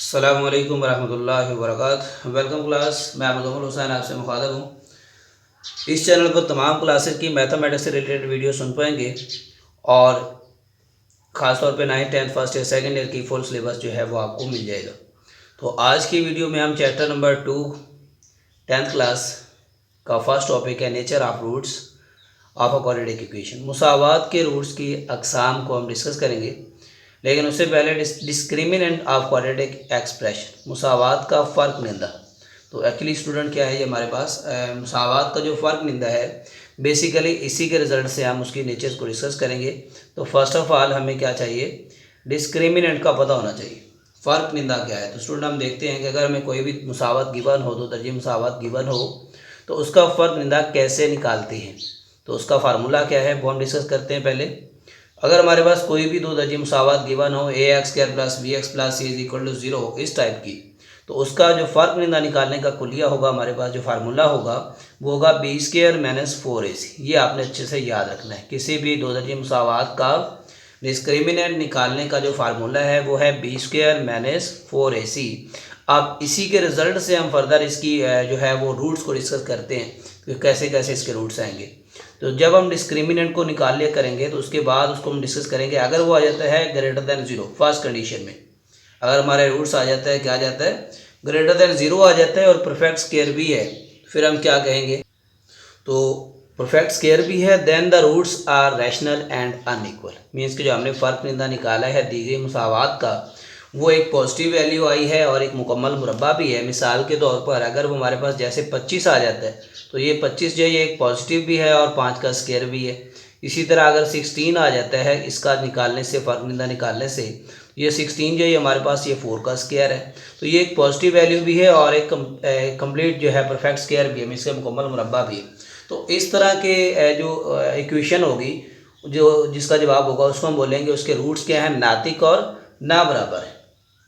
अस्सलामु अलैकुम वरहमतुल्लाहि वबरकातुहू। Welcome class. मैं मुज़म्मिल हुसैन आपसे मुखातब हूँ। इस चैनल पर तमाम क्लासेस की मैथमेटिक्स से रिलेटेड वीडियो सुन पाएंगे और ख़ास तौर पे 9th 10th first year second year की फुल सिलेबस जो है वो आपको मिल जाएगा। तो आज की वीडियो में हम चैप्टर नंबर 2 10th क्लास का फर्स्ट टॉपिक है nature of roots of a quadratic equation. मुसावात के रूट्स की अक़साम को हम डिस्कस करेंगे, लेकिन उससे पहले डिस्क्रिमिनेंट ऑफ क्वाड्रेटिक एक्सप्रेशन, मुसावात का फ़र्क निंदा। तो एक्चुअली स्टूडेंट क्या है ये हमारे पास मुसावात का जो फ़र्क निंदा है, बेसिकली इसी के रिज़ल्ट से हम उसकी नेचर्स को डिस्कस करेंगे। तो फर्स्ट ऑफ ऑल हमें क्या चाहिए, डिस्क्रिमिनेंट का पता होना चाहिए। फ़र्क निंदा क्या है? तो स्टूडेंट हम देखते हैं कि अगर हमें कोई भी मुसावत गिवन हो, दो दर्जे मुसावत गिवन हो, तो उसका फ़र्क निंदा कैसे निकालते हैं, तो उसका फार्मूला क्या है वो हम डिस्कस करते हैं पहले। अगर हमारे पास कोई भी दो दर्जे मुसावत गिवन हो, ax² + bx + c = 0 इस टाइप की, तो उसका जो फ़र्क निंदा निकालने का कुलिया होगा, हमारे पास जो फार्मूला होगा वो होगा b² - 4ac। ये आपने अच्छे से याद रखना है। किसी भी दो दर्जे मुसावत का डिस्क्रिमिनेंट निकालने का जो फार्मूला है वो है b² - 4ac। अब इसी के रिज़ल्ट से हम फर्दर इसकी जो है वो रूट्स को डिस्कस करते हैं कि कैसे कैसे इसके रूट्स आएंगे। तो जब हम डिस्क्रिमिनेंट को निकाल लिया करेंगे तो उसके बाद उसको हम डिस्कस करेंगे। अगर वो आ जाता है >0 फर्स्ट कंडीशन में, अगर हमारे रूट्स आ जाता है, क्या आ जाता है, >0 आ जाता है और परफेक्ट स्क्वायर भी है, फिर हम क्या कहेंगे, तो परफेक्ट स्क्वायर भी है, then the roots are rational and unequal. Means कि जो हमने फ़र्क निंदा निकाला है दी गई मुसावात का, वो एक पॉजिटिव वैल्यू आई है और एक मुकम्मल मुरब्बा भी है। मिसाल के तौर पर अगर वो हमारे पास जैसे 25 आ जाता है, तो ये 25 जो है ये एक पॉजिटिव भी है और 5 का स्क्वायर भी है। इसी तरह अगर 16 आ जाता है, इसका निकालने से, फ़र्क निंदा निकालने से, ये 16 जो है हमारे पास ये 4 का स्क्वायर है। तो ये एक पॉजिटिव वैल्यू भी है और एक कंप्लीट जो है परफेक्ट स्क्वायर भी है, इसका मुकम्मल मुरब्बा भी है। तो इस तरह के जो इक्वेशन होगी, जो जिसका जवाब होगा उसको हम बोलेंगे उसके रूट्स क्या हैं, नातिक और ना बराबर है,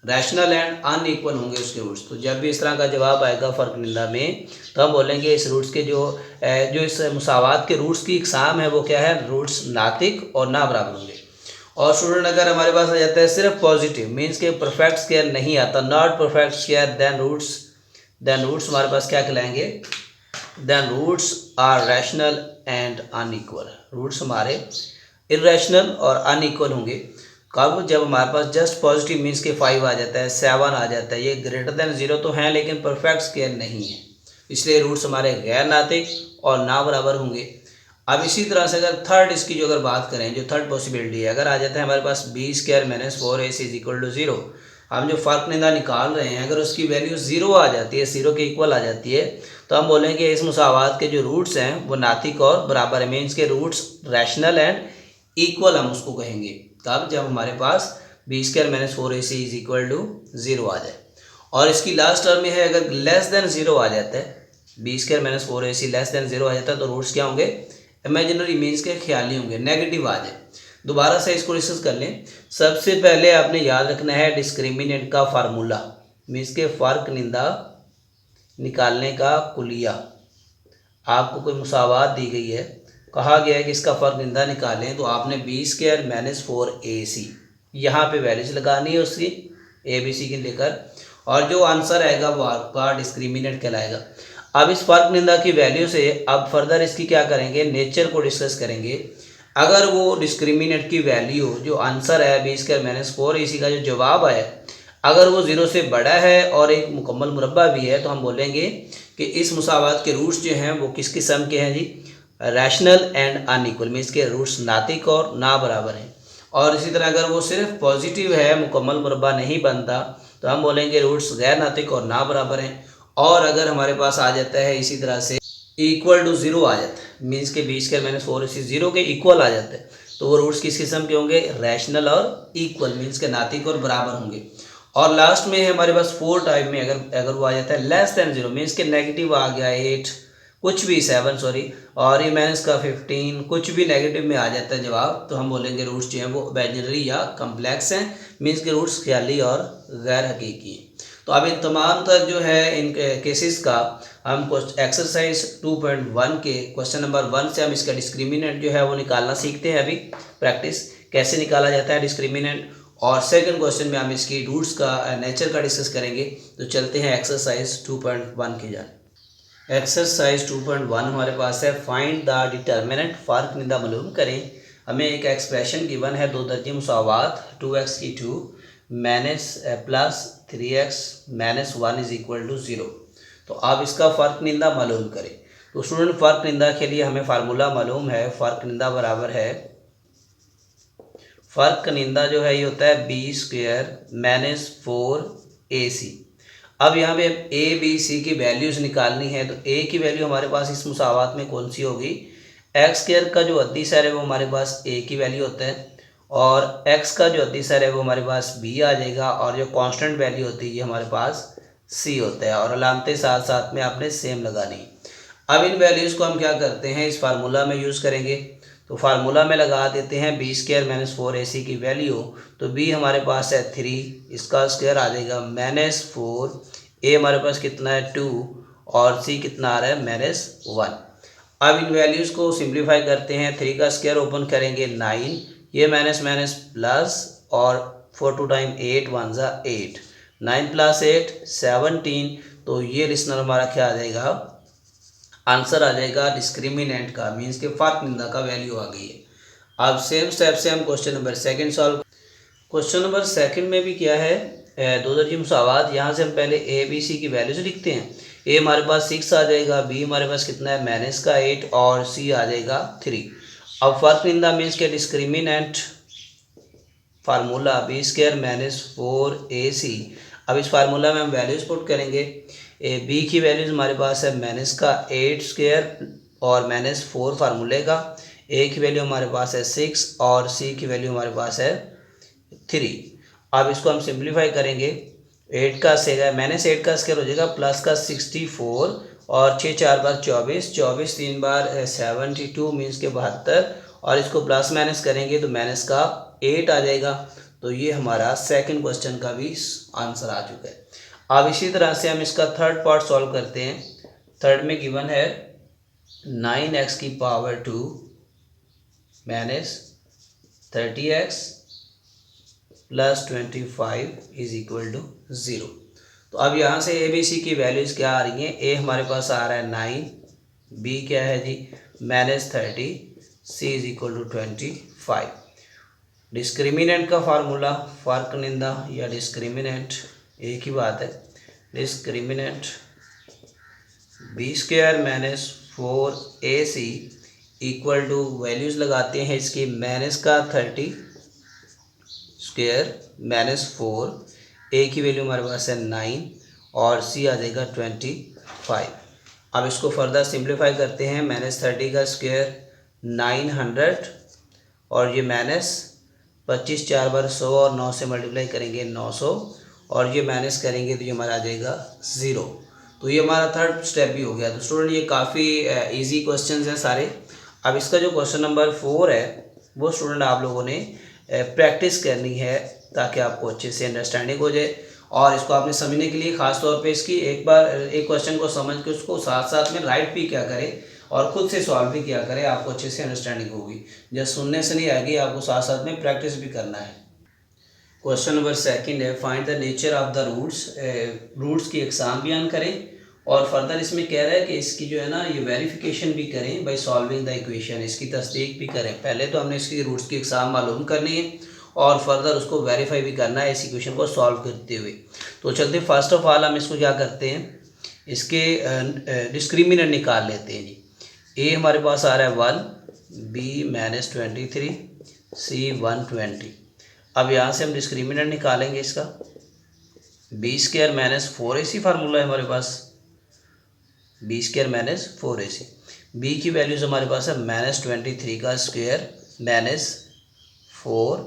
रैशनल एंड अनइक्वल होंगे उसके रूट्स। तो जब भी इस तरह का जवाब आएगा फ़र्क निंदा में, तो हम बोलेंगे इस रूट्स के जो इस मुसावात के रूट्स की इकसाम है वो क्या है, रूट्स नातिक और ना बराबर होंगे। और स्टूडेंट अगर हमारे पास आ जाता है सिर्फ पॉजिटिव, मीन्स के परफेक्ट स्क्वायर नहीं आता, not perfect square, then roots हमारे पास क्या कहलाएंगे, then roots are rational and unequal. Roots हमारे इरेशनल और अनइक्वल होंगे कब, जब हमारे पास जस्ट पॉजिटिव, मीन्स के 5 आ जाता है, 7 आ जाता है, ये >0 तो हैं लेकिन परफेक्ट स्क्वायर नहीं है, इसलिए रूट्स हमारे गैर नातिक और ना बराबर होंगे। अब इसी तरह से अगर थर्ड इसकी जो अगर बात करें, जो थर्ड पॉसिबिलिटी है, अगर आ जाता है हमारे पास b² - 4ac = 0, हम जो फ़र्क निंदा निकाल रहे हैं अगर उसकी वैल्यू 0 आ जाती है, 0 के इक्वल आ जाती है, तो हम बोलेंगे इस मुसावात के जो रूट्स हैं वो नातिक और बराबर है, मीन्स के रूट्स रैशनल एंड इक्वल हम उसको कहेंगे। तब जब हमारे पास b² - 4ac = 0 आ जाए। और इसकी लास्ट टर्म में है, अगर <0 आ जाता है, b² - 4ac <0 आ जाता है, तो रूट्स क्या होंगे, इमेजिनरी, मीन्स के ख्याली होंगे, नेगेटिव आ जाए। दोबारा से इसको डिस्कस कर लें। सबसे पहले आपने याद रखना है डिस्क्रिमिनेंट का फार्मूला, मीन्स के फ़र्क निंदा निकालने का कुलिया। आपको कोई मुसावात दी गई है, कहा गया है कि इसका फ़र्क निंदा निकालें, तो आपने b² - 4ac यहाँ पे वैल्यूज लगानी है उसकी, ABC की लेकर, और जो आंसर आएगा वो आपका डिस्क्रिमिनेंट कहलाएगा। अब इस फ़र्क निंदा की वैल्यू से अब फर्दर इसकी क्या करेंगे, नेचर को डिस्कस करेंगे। अगर वो डिस्क्रिमिनेंट की वैल्यू जो आंसर है b² - 4ac का जो जवाब आया, अगर वो 0 से बड़ा है और एक मुकम्मल मुरब्बा भी है, तो हम बोलेंगे कि इस मुसावात के रूट्स जो हैं वो किस किस्म के हैं जी, रैशनल एंड अनइक्वल, मीन्स के रूट्स नातिक और ना बराबर हैं। और इसी तरह अगर वो सिर्फ पॉजिटिव है, मुकम्मल मुरब्बा नहीं बनता, तो हम बोलेंगे रूट्स गैर नातिक और ना बराबर हैं। और अगर हमारे पास आ जाता है इसी तरह से =0 आ जाता है, मीन्स के b² - 4ac 0 के इक्वल आ जाता है, तो वो रूट्स किस किस्म के होंगे, रैशनल और इक्वल, मीन्स के नातिक और बराबर होंगे। और लास्ट में है हमारे पास 4 टाइप में, अगर वो आ जाता है <0, मीन्स के नेगेटिव आ गया 8, कुछ भी 7 सॉरी, और ये माइनस का 15, कुछ भी नेगेटिव में आ जाता है जवाब, तो हम बोलेंगे रूट्स जो हैं वो इमेजिनरी या कम्प्लेक्स हैं, मीन्स के रूट्स ख्याली और गैर हकीकी हैं। तो अब इन तमाम तक जो है इन केसेस का हम एक्सरसाइज 2.1 के क्वेश्चन नंबर 1 से हम इसका डिस्क्रिमिनेंट जो है वो निकालना सीखते हैं। अभी प्रैक्टिस कैसे निकाला जाता है डिस्क्रिमिनेंट, और सेकंड क्वेश्चन में हम इसकी रूट्स का नेचर का डिस्कस करेंगे। तो चलते हैं एक्सरसाइज 2.1 की जाने। एक्सरसाइज 2.1 हमारे पास है, फाइंड द डिटर्मिनेंट, फ़र्क निंदा मालूम करें। हमें एक एक्सप्रेशन गिवन है, दो दर्जे मुसावात 2x की 2 minus plus 3x minus 1 is equal to 0। तो आप इसका फ़र्क निंदा मालूम करें। तो स्टूडेंट फ़र्क निंदा के लिए हमें फार्मूला मालूम है, फ़र्क निंदा बराबर है, फ़र्क निंदा जो है ये होता है बी स्क्वेयर माइनस 4ac। अब यहाँ पे ए बी सी की वैल्यूज़ निकालनी है। तो ए की वैल्यू हमारे पास इस मुसावात में कौन सी होगी, एक्स स्क्वायर का जो अद्दी सर है वो हमारे पास ए की वैल्यू होता है, और एक्स का जो अद्दी सर है वो हमारे पास बी आ जाएगा, और जो कांस्टेंट वैल्यू होती है ये हमारे पास सी होता है, और अलामतें साथ साथ में आपने सेम लगानी। अब इन वैल्यूज़ को हम क्या करते हैं, इस फार्मूला में यूज़ करेंगे। तो फार्मूला में लगा देते हैं बी स्क्वायर माइनस 4ac की वैल्यू। तो बी हमारे पास है 3, इसका स्क्वायर आ जाएगा माइनस 4, ए हमारे पास कितना है 2, और सी कितना आ रहा है माइनस 1। अब इन वैल्यूज़ को सिंप्लीफाई करते हैं, 3 का स्क्वायर ओपन करेंगे 9, ये माइनस माइनस प्लस, और 4 टू टाइम 8 1 ज़ा 8, 9 प्लस 8 17। तो ये लिसनर हमारा क्या आ जाएगा, आंसर आ जाएगा डिस्क्रिमिनेंट का, मीन्स के फ़र्क निंदा का वैल्यू आ गई है। अब सेम स्टेप से हम question number second solve. Question number second में भी क्या है, दो दर्जे मुसावात। यहाँ से हम पहले ए बी सी की वैल्यूज लिखते हैं। ए हमारे पास 6 आ जाएगा, बी हमारे पास कितना है माइनस का 8, और सी आ जाएगा 3। अब फ़र्क निंदा मीन्स के discriminant formula b square minus 4ac। अब इस फार्मूला में हम वैल्यूज़ पुट करेंगे। ए बी की वैल्यूज़ हमारे पास है माइनस का 8 स्क्वायर और माइनस 4 फार्मूले का, ए की वैल्यू हमारे पास है 6, और सी की वैल्यू हमारे पास है 3। अब इसको हम सिंप्लीफाई करेंगे, 8 का सेगा माइनस 8 का स्क्वायर हो जाएगा प्लस का 64, और 6 4 बार 24, 24 3 बार 72 मीन्स के 72, और इसको प्लस माइनस करेंगे तो माइनस का 8 आ जाएगा। तो ये हमारा सेकंड क्वेश्चन का भी आंसर आ चुका है। अब इसी तरह से हम इसका थर्ड पार्ट सॉल्व करते हैं। थर्ड में गिवन है 9x की power 2 minus 30x plus 25 is equal to 0। तो अब यहाँ से ए बी सी की वैल्यूज़ क्या आ रही हैं, ए हमारे पास आ रहा है 9, बी क्या है जी minus 30, C is equal to 25। Discriminant का फार्मूला, फ़र्क निंदा या डिस्क्रिमिनेंट एक ही बात है, discriminant B square minus 4ac equal to values लगाते हैं इसकी, माइनस का 30 स्क्वायर माइनस 4, ए की वैल्यू हमारे पास है 9, और सी आ जाएगा 25। अब इसको फर्दर सिंप्लीफाई करते हैं, माइनस 30 का स्क्वायर 900, और ये माइनस 25 4 बार 100, और 9 से मल्टीप्लाई करेंगे 900, और ये माइनस करेंगे तो ये हमारा आ जाएगा 0। तो ये हमारा थर्ड स्टेप भी हो गया। तो स्टूडेंट ये काफ़ी इजी क्वेश्चंस हैं सारे। अब इसका जो क्वेश्चन नंबर 4 है वो स्टूडेंट आप लोगों ने प्रैक्टिस करनी है ताकि आपको अच्छे से अंडरस्टैंडिंग हो जाए। और इसको आपने समझने के लिए ख़ास तौर पे इसकी एक बार एक क्वेश्चन को समझ के उसको साथ साथ में राइट भी क्या करें और ख़ुद से सॉल्व भी किया करें, आपको अच्छे से अंडरस्टैंडिंग होगी। जस्ट सुनने से नहीं आएगी, आपको साथ साथ में प्रैक्टिस भी करना है। क्वेश्चन नंबर सेकंड है, find the nature of the roots. Roots की अक़साम बयान करें, और फर्दर इसमें कह रहा है कि इसकी जो है ना ये वेरिफिकेशन भी करें बाय सॉल्विंग द इक्वेशन, इसकी तस्दीक भी करें। पहले तो हमने इसकी रूट्स की अक़साम मालूम करनी है और फर्दर उसको वेरीफाई भी करना है इस इक्वेशन को सॉल्व करते हुए। तो चलते फर्स्ट ऑफ ऑल हम इसको क्या करते हैं, इसके डिस्क्रिमिनेंट निकाल लेते हैं जी। ए हमारे पास आ रहा है 1, बी माइनस 23, सी 120। अब यहाँ से हम डिस्क्रिमिनेंट निकालेंगे इसका, B square minus 4ac formula है हमारे पास, B square minus 4ac। B की वैल्यूज़ हमारे पास है माइनस 23 का स्क्वायर माइनस 4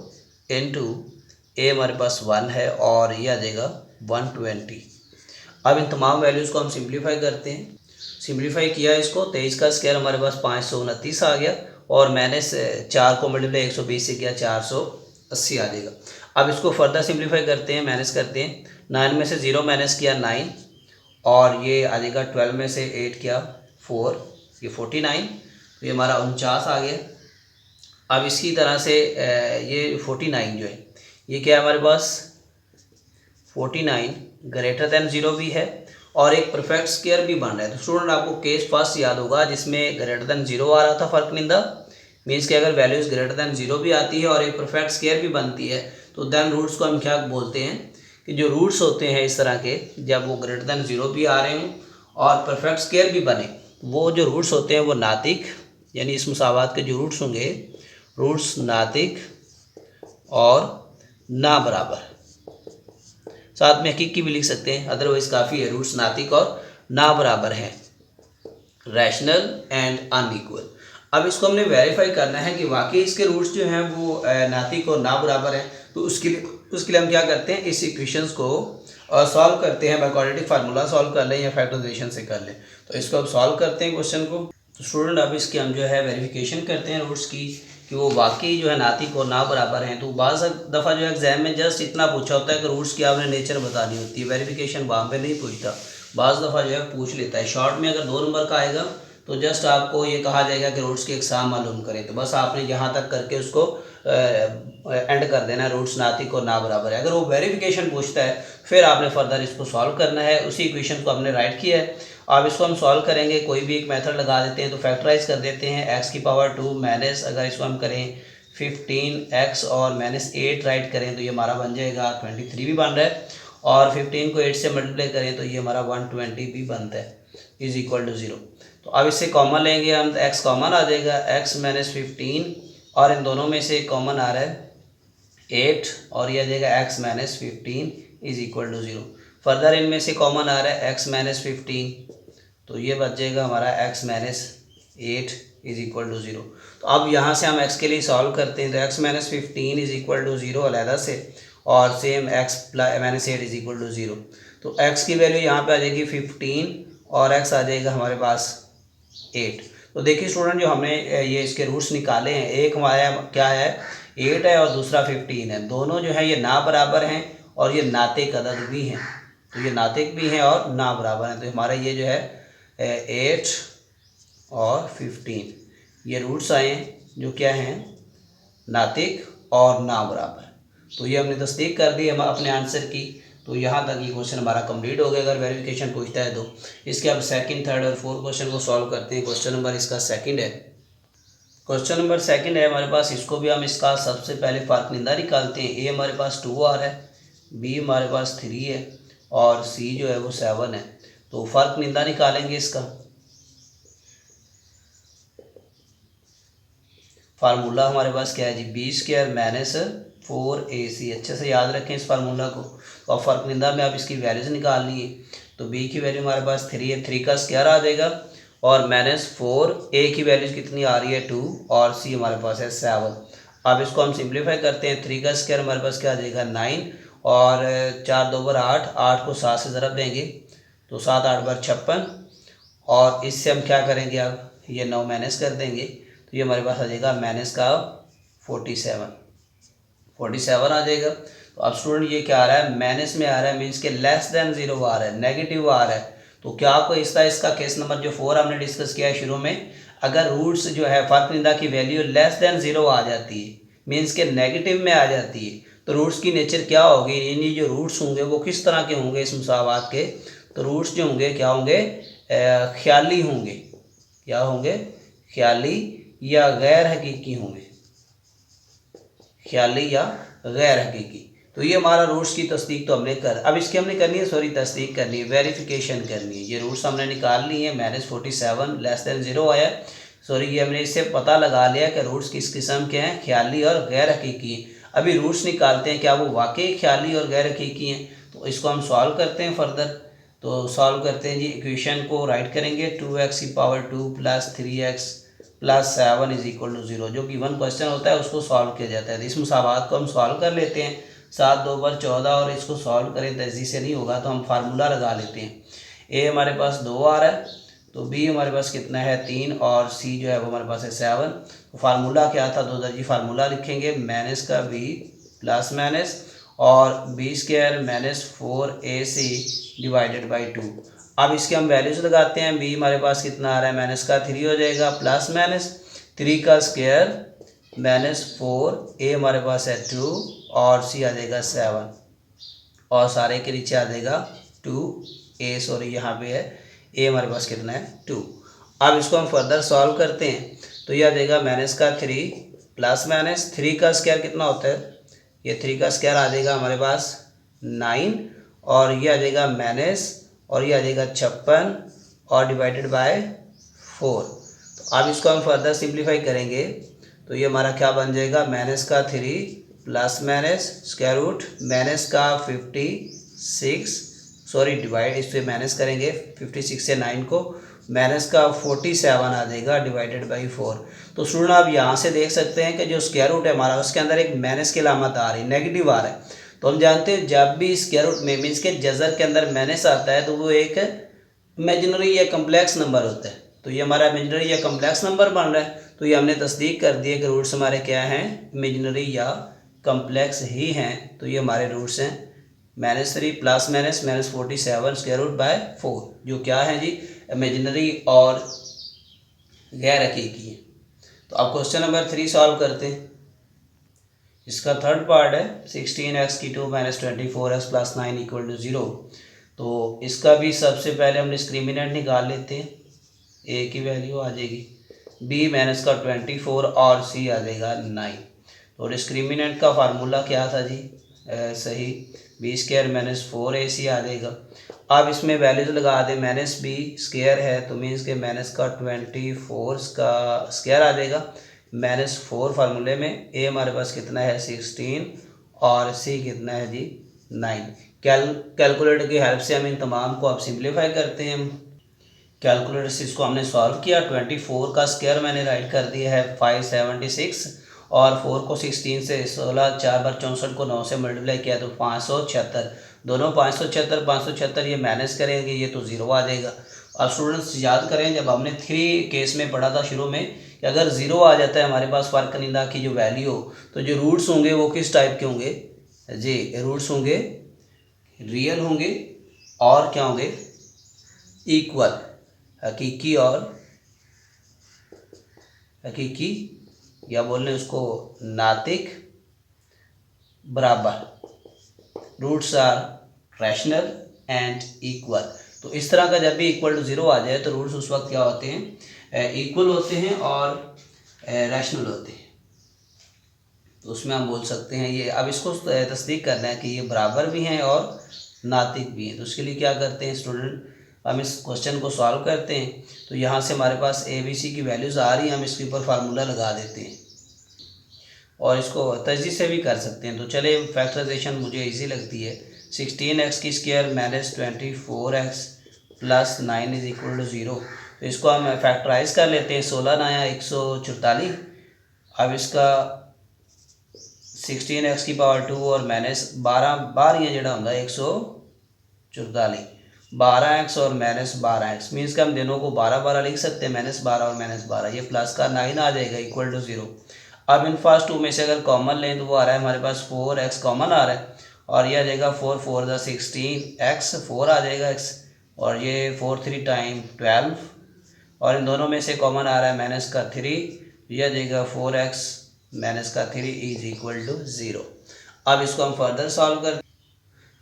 इंटू ए हमारे पास 1 है, और ये आ जाएगा 120। अब इन तमाम वैल्यूज़ को हम सिंप्लीफाई करते हैं। सिंप्लीफाई किया इसको, 23 का स्क्वायर हमारे पास 529 आ गया, और माइनस 4 को मल्टीप्लाई 120 से किया 480 आ जाएगा। अब इसको फर्दर सिंप्लीफाई करते हैं, माइनस करते हैं। 9 में से 0 माइनस किया 9, और ये आ जाएगा 12 में से 8 किया 4, ये 49, तो ये हमारा 49 आ गया। अब इसकी तरह से ये 49 जो है ये क्या है हमारे पास 49 ग्रेटर देन 0 भी है और एक परफेक्ट स्क्वायर भी बन रहा है। तो स्टूडेंट आपको केस फर्स्ट याद होगा जिसमें ग्रेटर देन 0 आ रहा था फर्कनिंदा, मीन्स कि अगर वैल्यूज ग्रेटर देन 0 भी आती है और एक परफेक्ट स्क्वायर भी बनती है तो देन रूट्स को हम क्या बोलते हैं कि जो रूट्स होते हैं इस तरह के, जब वो ग्रेटर देन 0 भी आ रहे हों और परफेक्ट स्क्वायर भी बने, वो जो रूट्स होते हैं वो नातिक, यानी इस मुसावात के जो रूट्स होंगे रूट्स नातिक और ना बराबर, साथ में हकीकी भी लिख सकते हैं, अदरवाइज काफ़ी है। रूट्स नातिक और ना बराबर हैं, रैशनल एंड अनइक्वल। अब इसको हमने वेरीफाई करना है कि वाकई इसके रूट्स जो हैं वो नातिक और ना बराबर हैं। तो उसके लिए हम क्या करते हैं, इस इक्वेशंस को सॉल्व करते हैं, बाय क्वाड्रेटिक फार्मूला सॉल्व कर लें या फैक्टराइजेशन से कर लें। तो इसको अब सॉल्व करते हैं क्वेश्चन को। तो स्टूडेंट अब इसकी हम जो है वेरिफिकेशन करते हैं रूट्स की कि वो वाकई जो है नातिक और ना बराबर हैं। तो बाज़ दफ़ा जो है एग्जाम में जस्ट इतना पूछा होता है कि रूट्स की आपने नेचर बतानी होती है, वेरिफिकेशन वहाँ पे नहीं पूछता, बाज़ दफ़ा जो है पूछ लेता है। शॉर्ट में अगर 2 नंबर का आएगा तो जस्ट आपको ये कहा जाएगा कि रूट्स के एग्जाम मालूम करें, तो बस आपने यहाँ तक करके उसको एंड कर देना, रूट्स नातिक और ना बराबर है। अगर वो वेरिफिकेशन पूछता है फिर आपने फर्दर इसको सॉल्व करना है। उसी इक्वेशन को हमने राइट किया है, अब इसको हम सॉल्व करेंगे। कोई भी एक मेथड लगा देते हैं, तो फैक्टराइज कर देते हैं x की पावर 2 माइनस, अगर इसको हम करें 15x और -8 राइट करें तो ये हमारा बन जाएगा 23 भी बन रहा है, और 15 को 8 से मल्टीप्लाई करें तो ये हमारा 120 भी बनता है, इज इक्वल टू 0। तो अब इससे कॉमन लेंगे हम, तो x कॉमन आ जाएगा, x माइनस 15 और इन दोनों में से कॉमन आ रहा है 8 और यह आ जाएगा x minus 15 is equal to 0। Further इनमें से कॉमन आ रहा है x माइनस 15, तो ये बच जाएगा हमारा x minus 8 is equal to 0। तो अब यहाँ से हम x के लिए सॉल्व करते हैं, तो x minus 15 is equal to 0 अलहदा से, और same x minus 8 is equal to 0। तो x की वैल्यू यहाँ पे आ जाएगी 15 और x आ जाएगा हमारे पास 8। तो देखिए स्टूडेंट, जो हमने ये इसके रूट्स निकाले हैं, एक हमारा क्या है 8 है और दूसरा 15 है, दोनों जो है ये ना बराबर हैं और ये नातिक अदद भी हैं, तो ये नातिक भी हैं और ना बराबर हैं। तो हमारा ये जो है 8 और 15 ये रूट्स आए हैं जो क्या हैं नातिक और ना बराबर। तो ये हमने तस्दीक कर दी हम अपने आंसर की। तो यहाँ तक ये क्वेश्चन हमारा कंप्लीट हो गया अगर वेरिफिकेशन पूछता है तो। इसके अब सेकंड, थर्ड और फोर्थ क्वेश्चन को सॉल्व करते हैं। क्वेश्चन नंबर इसका सेकंड है, क्वेश्चन नंबर सेकंड है हमारे पास। इसको भी हम इसका सबसे पहले फार्कनिंदा निकालते हैं। ए हमारे पास 2 आ रहा है, बी हमारे पास 3 है और सी जो है वो 7 है। तो फार्कनिंदा निकालेंगे इसका। फार्मूला हमारे पास क्या है जी, बी स्क्वायर माइनस 4ac। अच्छे से याद रखें इस फार्मूला को। और फार्कनिंदा में आप इसकी वैल्यूज निकालनी है। तो बी की वैल्यू हमारे पास 3 है, 3 का स्क्वायर आ जाएगा और -4, ए की वैल्यूज कितनी आ रही है 2 और सी हमारे पास है 7। अब इसको हम सिंप्लीफाई करते हैं, 3 का स्क्वायर हमारे पास क्या आ जाएगा 9 और 4 2 8, 8 को 7 से ज़रब देंगे तो 7 8 बार 56, और इससे हम क्या करेंगे अब ये 9 माइनस कर देंगे तो ये हमारे पास आ जाएगा माइनस का 47 आ जाएगा। तो अब स्टूडेंट ये क्या आ रहा है, माइनस में आ रहा है, मीन्स के लेस देन 0 आ रहा है, नेगेटिव आ रहा है। तो क्या आपको इसका केस नंबर जो 4 हमने डिस्कस किया है शुरू में, अगर रूट्स जो है फार्कनिंदा की वैल्यू लेस देन 0 आ जाती है, मीन्स के नेगेटिव में आ जाती है, तो रूट्स की नेचर क्या होगी, यानी जो रूट्स होंगे वो किस तरह के होंगे इस मुसावात के। तो रूट्स जो होंगे क्या होंगे, ख्याली होंगे। क्या होंगे, ख्याली या गैर हकीकी होंगे, ख्याली या गैर हकीकी। तो ये हमारा रूट्स की तस्दीक तो हमने कर, अब इसकी हमने करनी है तस्दीक करनी है, वेरिफिकेशन करनी है। ये रूट्स हमने निकाल लिए हैं, -47 लेस देन 0 आया, ये हमने इससे पता लगा लिया कि रूट्स किस किस्म के हैं, ख्याली और गैर हकीकी। अभी रूट्स निकालते हैं क्या वो वाकई ख्याली और गैर हकीकी हैं। तो इसको हम सॉल्व करते हैं फर्दर। तो सॉल्व करते हैं जी, इक्वेशन को राइट करेंगे 2x की power 2 + 3x + 7 is equal to 0। जो गिवन क्वेश्चन होता है उसको सॉल्व किया जाता है। तो इस मुसावात को हम सॉल्व कर लेते हैं, 7 2 × 14, और इसको सॉल्व करें तेज़ी से नहीं होगा तो हम फार्मूला लगा लेते हैं। ए हमारे पास 2 आ रहा है, तो बी हमारे पास कितना है 3, और सी जो है वो हमारे पास है 7। तो फार्मूला क्या था, 2 दर्जी फार्मूला लिखेंगे, माइनस का बी प्लस माइनस और b square -4ac divided by 2। अब इसके हम वैल्यूज लगाते हैं। बी हमारे पास कितना आ रहा है, माइनस का 3 हो जाएगा, प्लस माइनस 3 का स्क्वायर -4, ए हमारे पास है 2 और सी आ जाएगा 7 और सारे के नीचे आ जाएगा 2 ए, सॉरी यहाँ पे है ए, हमारे पास कितना है 2। अब इसको हम फर्दर सॉल्व करते हैं तो ये आ जाएगा माइनस का 3 प्लस माइनस 3 का स्क्वायर कितना होता है, ये 3 का स्क्वायर आ जाएगा हमारे पास 9 और ये आ जाएगा माइनस और ये आ जाएगा 56 और डिवाइडेड बाय 4। तो अब इसको हम फर्दर सिंप्लीफाई करेंगे तो ये हमारा क्या बन जाएगा, माइनस का 3 plus minus square root minus का 56, सॉरी डिवाइड इस पर माइनस करेंगे 56 से 9 को, माइनस का 47 आ जाएगा डिवाइडेड बाई 4। तो स्टूडेंट आप यहाँ से देख सकते हैं कि जो स्क्वायर रूट है हमारा उसके अंदर एक माइनस की अलामत आ रही है, नेगेटिव आ रहा है। तो हम जानते हैं जब भी स्क्वायर रूट में मीन्स के जज़र के अंदर माइनस आता है तो वो एक इमेजिनरी या कम्प्लेक्स नंबर होता है। तो ये हमारा इमेजिनरी या कम्प्लेक्स नंबर बन रहा है, तो ये हमने तस्दीक कर दी है कि रूट्स हमारे क्या हैं, इमेजिनरी या कम्प्लेक्स ही हैं। तो ये हमारे रूट्स हैं -3 plus minus -47 square root by 4, जो क्या है जी, इमेजिनरी और गैर हकीकी है। तो अब क्वेश्चन नंबर 3 सॉल्व करते हैं। इसका थर्ड पार्ट है 16x की 2 - 24x + 9 = 0। तो इसका भी सबसे पहले हम डिस्क्रिमिनेंट निकाल लेते हैं, ए की वैल्यू आ जाएगी b माइनस का 24 और c आ जाएगा 9। तो डिस्क्रिमिनेंट का फार्मूला क्या था जी, सही b² - 4ac आ जाएगा। अब इसमें वैल्यूज लगा दें, -b² है तो मीन्स के माइनस का 24 का स्क्वायर आ जाएगा, -4 फार्मूले में, a हमारे पास कितना है 16 और c कितना है जी 9। कैलकुलेटर की हेल्प से हम इन तमाम को अब सिंप्लीफाई करते हैं। कैलकुलेटर से इसको हमने सॉल्व किया, 24 का स्क्वायर मैंने राइट कर दिया है 576 और 4 को 16 से 16, 4 बार 64 को 9 से मल्टीप्लाई किया तो 576, दोनों 576 576 ये माइनस करेंगे ये तो 0 आ जाएगा। अब स्टूडेंट्स याद करें जब हमने 3 केस में पढ़ा था शुरू में कि अगर 0 आ जाता है हमारे पास फ़र्कनिंदा की जो वैल्यू हो तो जो रूट्स होंगे वो किस टाइप के होंगे जी, रूट्स होंगे रियल होंगे और क्या होंगे, इक्वल, हकीकी और हकीकी या बोल लें उसको नातिक बराबर, roots are rational and equal. तो इस तरह का जब भी इक्वल टू 0 आ जाए तो रूट्स उस वक्त क्या होते हैं, इक्वल होते हैं और रैशनल होते हैं। तो उसमें हम बोल सकते हैं ये, अब इसको तस्दीक करना है कि ये बराबर भी हैं और नातिक भी हैं। तो उसके लिए क्या करते हैं स्टूडेंट, हम इस क्वेश्चन को सॉल्व करते हैं। तो यहाँ से हमारे पास ABC की वैल्यूज़ आ रही हैं, हम इसके ऊपर फार्मूला लगा देते हैं और इसको तजदीद से भी कर सकते हैं। तो चले फैक्टराइजेशन मुझे इजी लगती है, 16x की स्क्वायर -24x + 9 = 0। तो इसको हम फैक्टराइज कर लेते हैं, 16 9 144। अब इसका 16x की पावर 2 और -12 12 जोड़ा होंगे 144, 12x और -12x मीन्स कि हम दोनों को 12 12 लिख सकते हैं, -12 और -12, ये प्लस का 9 आ जाएगा इक्वल टू 0। अब इन फर्स्ट 2 में से अगर कॉमन लें तो वो आ रहा है हमारे पास 4x कॉमन आ रहा है और ये आ जाएगा 4 4 = 16x, 4 आ जाएगा x और ये 4 3 टाइम 12 और इन दोनों में से कॉमन आ रहा है -3, ये आ जाएगा 4x -3 = 0। अब इसको हम फर्दर सॉल्व कर,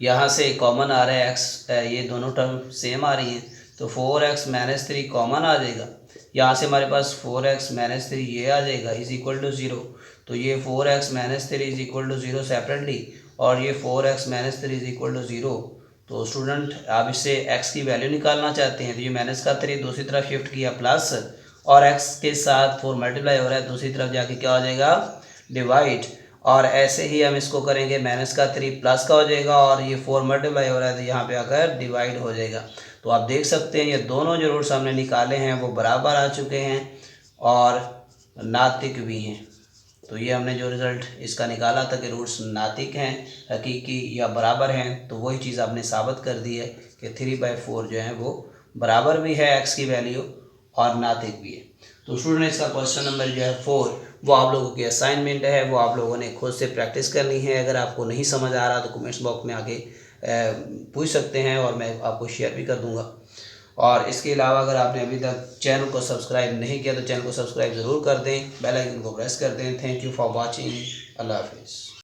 यहाँ से कॉमन आ रहा है x, ये दोनों टर्म सेम आ रही हैं तो 4x -3 कॉमन आ जाएगा, यहाँ से हमारे पास 4x -3 ये आ जाएगा = 0। तो ये 4x -3 = 0 सेपरेटली और ये 4x -3 = 0। तो स्टूडेंट आप इससे x की वैल्यू निकालना चाहते हैं तो ये -3 दूसरी तरफ शिफ्ट किया प्लस और x के साथ 4 मल्टीप्लाई हो रहा है, दूसरी तरफ जाके क्या हो जाएगा डिवाइड, और ऐसे ही हम इसको करेंगे -3 प्लस का हो जाएगा और ये 4 मल्टीप्लाई हो रहा है तो यहाँ पे आकर डिवाइड हो जाएगा। तो आप देख सकते हैं ये दोनों जो रूट्स हमने निकाले हैं वो बराबर आ चुके हैं और नातिक भी हैं। तो ये हमने जो रिज़ल्ट इसका निकाला था कि रूट्स नातिक हैं, हकीकी या बराबर हैं, तो वही चीज़ आपने साबित कर दी है कि 3/4 जो है वो बराबर भी है x की वैल्यू और नातिक भी है। तो स्टूडेंट इसका क्वेश्चन नंबर जो है 4 वो आप लोगों की असाइनमेंट है, वो आप लोगों ने खुद से प्रैक्टिस करनी है। अगर आपको नहीं समझ आ रहा तो कमेंट्स बॉक्स में आके पूछ सकते हैं और मैं आपको शेयर भी कर दूंगा। और इसके अलावा अगर आपने अभी तक चैनल को सब्सक्राइब नहीं किया तो चैनल को सब्सक्राइब ज़रूर कर दें, बेल आइकन को प्रेस कर दें। थैंक यू फॉर वॉचिंग, अल्लाह हाफिज़।